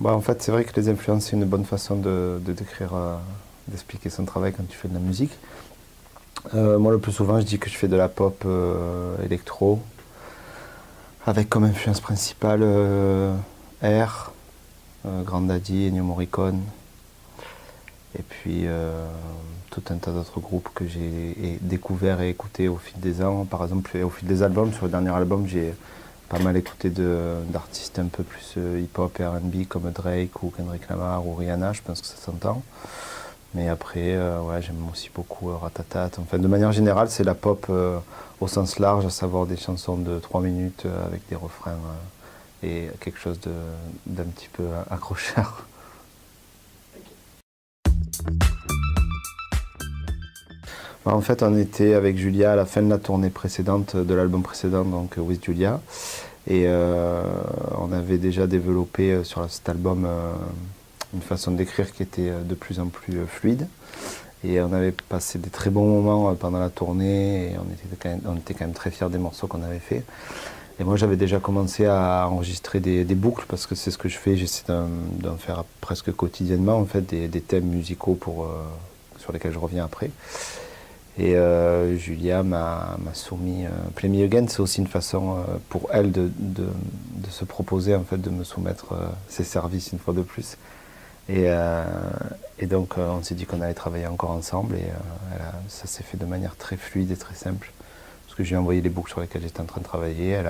Bah, en fait, c'est vrai que les influences, c'est une bonne façon de décrire, d'expliquer son travail quand tu fais de la musique. Moi, le plus souvent, je dis que je fais de la pop électro, avec comme influence principale Air, Grand Daddy, Ennio Morricone, et puis tout un tas d'autres groupes que j'ai découverts et écoutés au fil des ans. Par exemple, au fil des albums, sur le dernier album, j'ai pas mal écouté d'artistes un peu plus hip-hop et R&B comme Drake ou Kendrick Lamar ou Rihanna, je pense que ça s'entend. Mais après, ouais, j'aime aussi beaucoup Ratatat. Enfin, de manière générale, c'est la pop au sens large, à savoir des chansons de 3 minutes avec des refrains et quelque chose d'un petit peu accrocheur. Bah, en fait, on était avec Julia à la fin de la tournée précédente, de l'album précédent, donc With Julia. Et on avait déjà développé sur cet album une façon d'écrire qui était de plus en plus fluide. Et on avait passé des très bons moments pendant la tournée et on était quand même très fiers des morceaux qu'on avait fait. Et moi j'avais déjà commencé à enregistrer des boucles parce que c'est ce que je fais, j'essaie d'en faire presque quotidiennement en fait, des thèmes musicaux sur lesquels je reviens après. Et Julia m'a soumis Play Me Again, c'est aussi une façon pour elle de se proposer en fait, de me soumettre ses services une fois de plus. Et donc on s'est dit qu'on allait travailler encore ensemble et ça s'est fait de manière très fluide et très simple. Parce que je lui ai envoyé les boucles sur lesquelles j'étais en train de travailler, et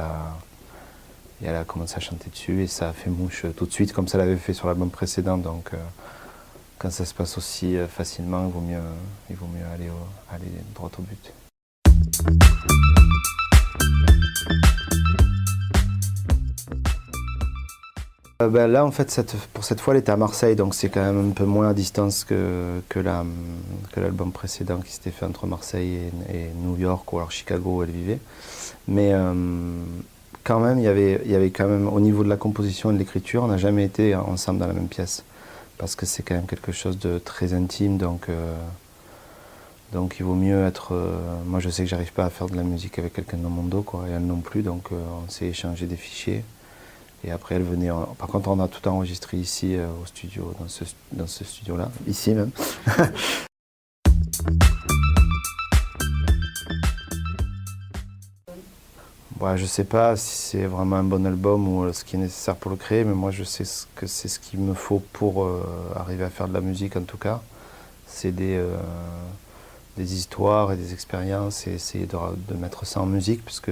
elle a commencé à chanter dessus et ça a fait mouche tout de suite comme ça l'avait fait sur l'album précédent. Donc quand ça se passe aussi facilement, il vaut mieux aller droit au but. Là, en fait, pour cette fois, elle était à Marseille, donc c'est quand même un peu moins à distance que l'album précédent qui s'était fait entre Marseille et New York ou alors Chicago où elle vivait. Mais quand même, il y avait quand même, au niveau de la composition et de l'écriture, on n'a jamais été ensemble dans la même pièce. Parce que c'est quand même quelque chose de très intime, donc il vaut mieux être... moi, je sais que j'arrive pas à faire de la musique avec quelqu'un dans mon dos, quoi, et elle non plus, donc on s'est échangé des fichiers. Et après, elle venait. Par contre, on a tout enregistré ici au studio, dans ce studio-là, ici même. Ouais, je sais pas si c'est vraiment un bon album ou ce qui est nécessaire pour le créer, mais moi je sais que c'est ce qu'il me faut pour arriver à faire de la musique en tout cas. C'est des histoires et des expériences et essayer de mettre ça en musique, puisque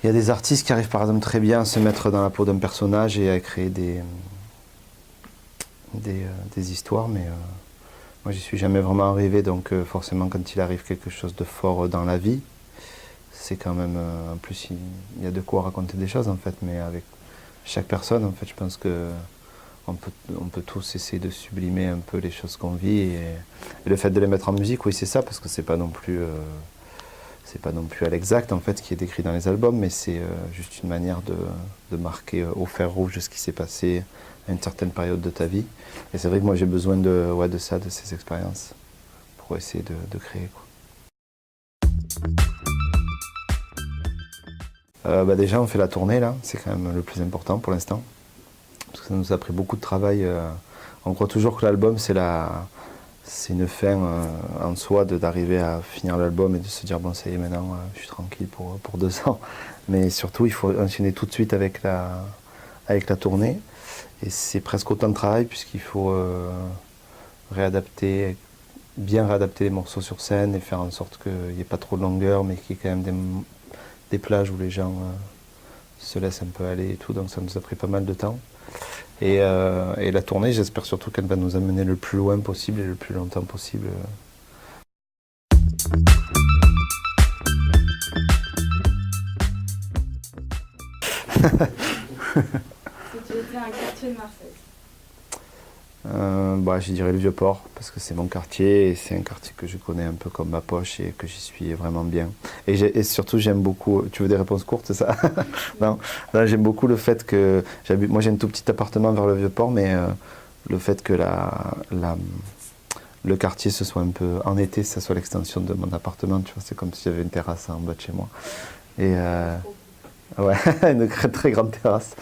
il y a des artistes qui arrivent par exemple très bien à se mettre dans la peau d'un personnage et à créer des histoires, mais moi j'y suis jamais vraiment arrivé, donc forcément quand il arrive quelque chose de fort dans la vie, c'est quand même, en plus il y a de quoi raconter des choses en fait, mais avec chaque personne en fait je pense que on peut tous essayer de sublimer un peu les choses qu'on vit et le fait de les mettre en musique, oui c'est ça, parce que c'est pas non plus à l'exact en fait ce qui est décrit dans les albums, mais c'est juste une manière de marquer au fer rouge ce qui s'est passé à une certaine période de ta vie. Et c'est vrai que moi j'ai besoin de ça, de ces expériences, pour essayer de créer, quoi. Déjà on fait la tournée là, c'est quand même le plus important pour l'instant, parce que ça nous a pris beaucoup de travail. On croit toujours que l'album c'est une fin en soi d'arriver à finir l'album et de se dire bon ça y est maintenant je suis tranquille pour 2 ans. Mais surtout il faut enchaîner tout de suite avec la tournée. Et c'est presque autant de travail puisqu'il faut bien réadapter les morceaux sur scène et faire en sorte qu'il n'y ait pas trop de longueur, mais qu'il y ait quand même des plages où les gens se laissent un peu aller et tout. Donc ça nous a pris pas mal de temps. Et la tournée, j'espère surtout qu'elle va nous amener le plus loin possible et le plus longtemps possible. Si tu étais un quartier de Marseille. Je dirais le Vieux-Port, parce que c'est mon quartier et c'est un quartier que je connais un peu comme ma poche et que j'y suis vraiment bien. Et surtout, j'aime beaucoup. Tu veux des réponses courtes, c'est ça? Non, j'aime beaucoup le fait que moi j'ai un tout petit appartement vers le Vieux-Port, mais le fait que le quartier ce soit un peu en été, ça soit l'extension de mon appartement, tu vois, c'est comme si j'avais une terrasse en bas de chez moi. Et ouais, une très grande terrasse.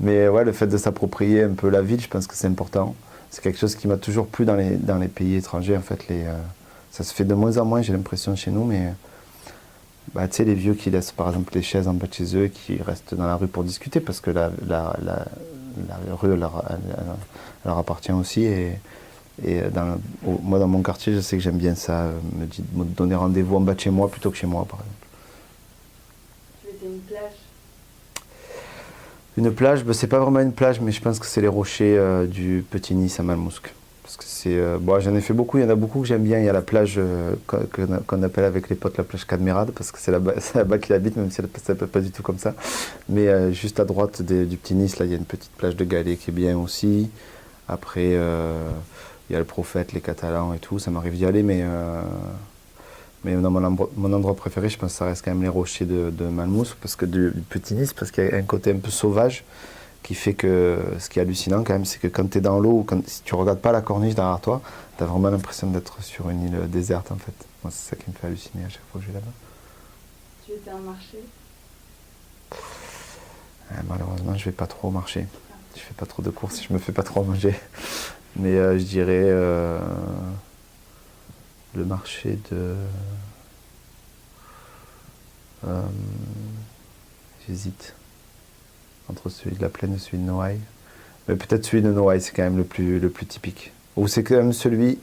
Mais ouais, le fait de s'approprier un peu la ville, je pense que c'est important. C'est quelque chose qui m'a toujours plu dans les pays étrangers. En fait, ça se fait de moins en moins, j'ai l'impression, chez nous. Mais bah, tu sais, les vieux qui laissent par exemple les chaises en bas de chez eux et qui restent dans la rue pour discuter parce que la rue elle leur appartient aussi. Et moi, dans mon quartier, je sais que j'aime bien ça, me donner rendez-vous en bas de chez moi plutôt que chez moi, par exemple. Tu étais une plage. Une plage, ben, c'est pas vraiment une plage, mais je pense que c'est les rochers du Petit Nice à Malmousque. Parce que bon, j'en ai fait beaucoup, il y en a beaucoup que j'aime bien. Il y a la plage qu'on appelle avec les potes la plage Cadmerade, parce que c'est là-bas qu'il habite, même si elle ne s'appelle pas du tout comme ça. Mais juste à droite du Petit Nice, là, il y a une petite plage de galets qui est bien aussi. Après, il y a le Prophète, les Catalans et tout, ça m'arrive d'y aller, mais non, mon endroit préféré, je pense que ça reste quand même les rochers de Malmousque, parce que du Petit Nice, parce qu'il y a un côté un peu sauvage, qui fait que ce qui est hallucinant quand même, c'est que quand tu es dans l'eau, ou si tu regardes pas la corniche derrière toi, tu as vraiment l'impression d'être sur une île déserte en fait. Moi, c'est ça qui me fait halluciner à chaque fois que je vais là-bas. Tu étais un marché. Malheureusement, je vais pas trop au marché. Je fais pas trop de courses, je me fais pas trop manger. Mais je dirais le marché de... J'hésite entre celui de la Plaine et celui de Noailles. Mais peut-être celui de Noailles, c'est quand même le plus typique. Ou c'est quand même celui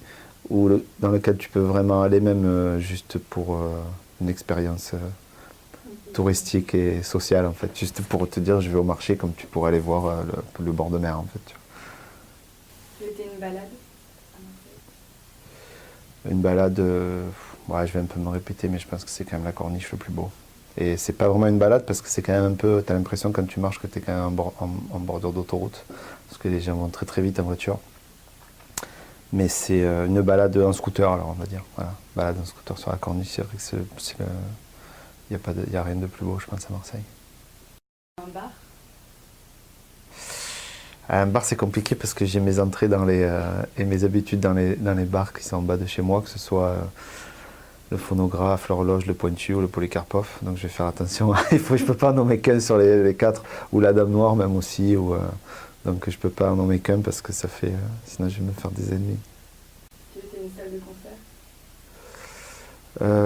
dans lequel tu peux vraiment aller, même juste pour une expérience touristique et sociale, en fait. Juste pour te dire, je vais au marché, comme tu pourrais aller voir le bord de mer, en fait. Tu étais une balade à Marseille. Une balade, ouais, je vais un peu me répéter, mais je pense que c'est quand même la corniche le plus beau. Et c'est pas vraiment une balade parce que c'est quand même un peu, t'as l'impression quand tu marches que t'es quand même en bordure d'autoroute, parce que les gens vont très très vite en voiture. Mais c'est une balade en scooter, alors on va dire. Voilà, balade en scooter sur la corniche, c'est vrai que il y a rien de plus beau, je pense, à Marseille. Un bar. Un bar, c'est compliqué parce que j'ai mes entrées et mes habitudes dans les bars qui sont en bas de chez moi, que ce soit le Phonographe, l'Horloge, le Pointu ou le Polycarpov. Donc je vais faire attention. Je peux pas en nommer qu'un sur les quatre, ou la Dame Noire même aussi. Donc je peux pas en nommer qu'un parce que sinon je vais me faire des ennemis. Tu étais une salle de concert.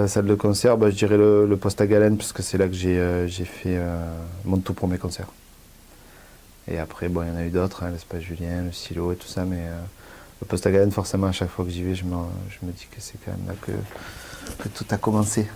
Salle de concert, bah, je dirais le Poste à Galène parce que c'est là que j'ai fait mon tout premier concert. Et après, bon, il y en a eu d'autres, hein, l'Espace Julien, le Silo et tout ça, mais le Poste à Galène, forcément, à chaque fois que j'y vais, je me dis que c'est quand même là que tout a commencé.